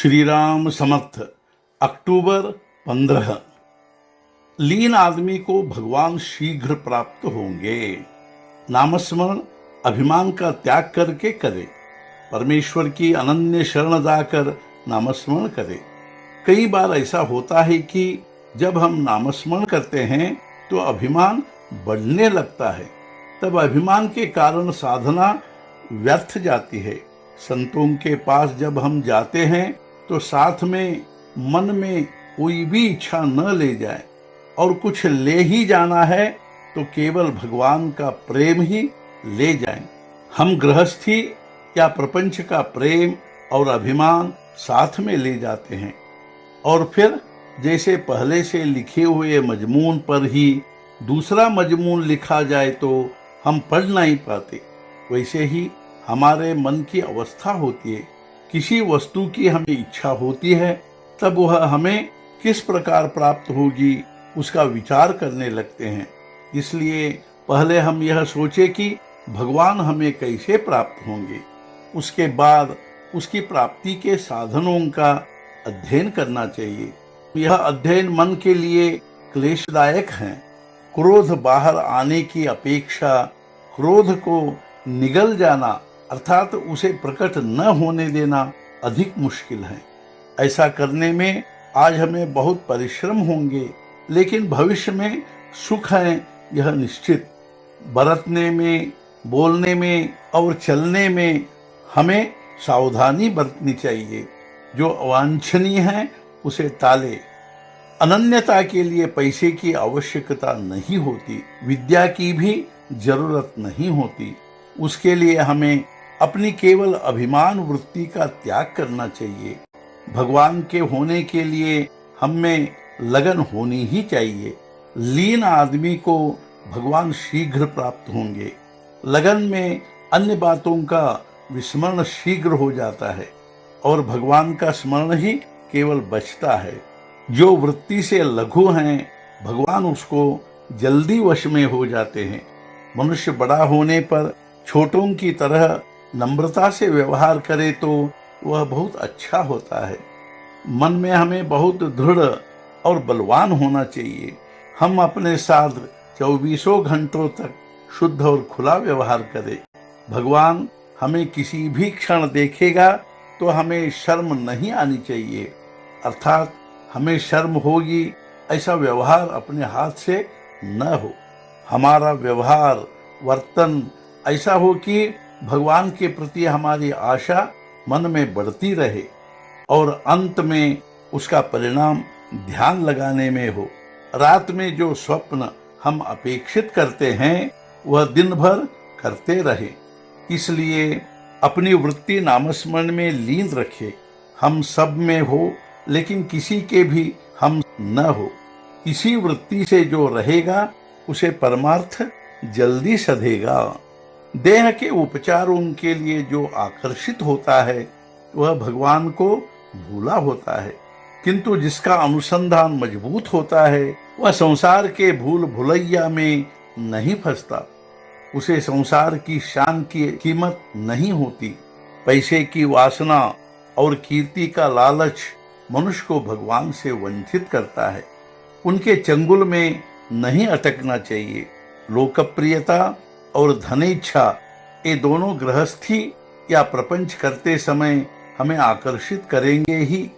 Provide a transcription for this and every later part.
श्री राम समर्थ। अक्टूबर 15। लीन आदमी को भगवान शीघ्र प्राप्त होंगे। नामस्मरण अभिमान का त्याग करके करे। परमेश्वर की अनन्य शरण जाकर नामस्मरण करे। कई बार ऐसा होता है कि जब हम नामस्मरण करते हैं तो अभिमान बढ़ने लगता है। तब अभिमान के कारण साधना व्यर्थ जाती है। संतों के पास जब हम जाते हैं तो साथ में मन में कोई भी इच्छा न ले जाए और कुछ ले ही जाना है तो केवल भगवान का प्रेम ही ले जाएं। हम गृहस्थी या प्रपंच का प्रेम और अभिमान साथ में ले जाते हैं और फिर जैसे पहले से लिखे हुए मजमून पर ही दूसरा मजमून लिखा जाए तो हम पढ़ नहीं पाते। वैसे ही हमारे मन की अवस्था होती है। किसी वस्तु की हमें इच्छा होती है तब वह हमें किस प्रकार प्राप्त होगी उसका विचार करने लगते हैं। इसलिए पहले हम यह सोचे कि भगवान हमें कैसे प्राप्त होंगे, उसके बाद उसकी प्राप्ति के साधनों का अध्ययन करना चाहिए। यह अध्ययन मन के लिए क्लेशदायक है। क्रोध बाहर आने की अपेक्षा क्रोध को निगल जाना अर्थात उसे प्रकट न होने देना अधिक मुश्किल है। ऐसा करने में आज हमें बहुत परिश्रम होंगे, लेकिन भविष्य में सुख है यह निश्चित। बरतने में, बोलने में और चलने में हमें सावधानी बरतनी चाहिए। जो अवांछनीय है उसे टाले। अनन्यता के लिए पैसे की आवश्यकता नहीं होती, विद्या की भी जरूरत नहीं होती। उसके लिए हमें अपनी केवल अभिमान वृत्ति का त्याग करना चाहिए। भगवान के होने के लिए हम में लगन होनी ही चाहिए। लीन आदमी को भगवान शीघ्र प्राप्त होंगे। लगन में अन्य बातों का विस्मरण शीघ्र हो जाता है और भगवान का स्मरण ही केवल बचता है। जो वृत्ति से लघु हैं भगवान उसको जल्दी वश में हो जाते हैं। मनुष्य बड़ा होने पर छोटों की तरह नम्रता से व्यवहार करे तो वह बहुत अच्छा होता है। मन में हमें बहुत दृढ़ और बलवान होना चाहिए। हम अपने साथ 24 घंटों तक शुद्ध और खुला व्यवहार करें। भगवान हमें किसी भी क्षण देखेगा तो हमें शर्म नहीं आनी चाहिए, अर्थात हमें शर्म होगी ऐसा व्यवहार अपने हाथ से न हो। हमारा व्यवहार वर्तन ऐसा हो कि भगवान के प्रति हमारी आशा मन में बढ़ती रहे और अंत में उसका परिणाम ध्यान लगाने में हो। रात में जो स्वप्न हम अपेक्षित करते हैं वह दिन भर करते रहे। इसलिए अपनी वृत्ति नामस्मरण में लीन रखे। हम सब में हो लेकिन किसी के भी हम न हो। इसी वृत्ति से जो रहेगा उसे परमार्थ जल्दी सधेगा। देह के उपचारों के लिए जो आकर्षित होता है वह भगवान को भूला होता है, किंतु जिसका अनुसंधान मजबूत होता है वह संसार के भूल भुलैया में नहीं फंसता। उसे संसार की शान की कीमत नहीं होती। पैसे की वासना और कीर्ति का लालच मनुष्य को भगवान से वंचित करता है। उनके चंगुल में नहीं अटकना चाहिए। लोकप्रियता और धनेच्छा ये दोनों गृहस्थी या प्रपंच करते समय हमें आकर्षित करेंगे ही।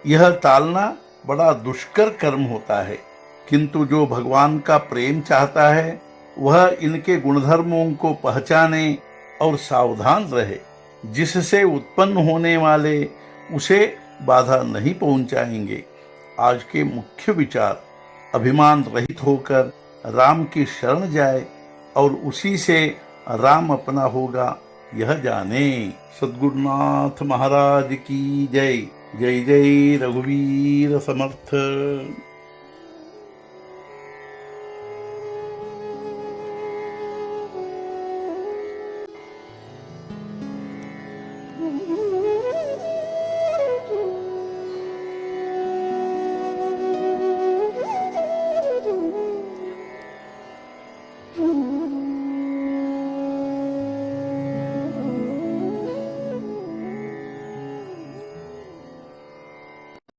यह टालना बड़ा दुष्कर कर्म होता है, किंतु जो भगवान का प्रेम चाहता है वह इनके गुणधर्मों को पहचाने और सावधान रहे, जिससे उत्पन्न होने वाले उसे बाधा नहीं पहुंचाएंगे। आज के मुख्य विचार: अभिमान रहित होकर राम की शरण जाए और उसी से राम अपना होगा यह जाने। सद्गुरुनाथ महाराज की जय। जय जय रघुवीर समर्थ।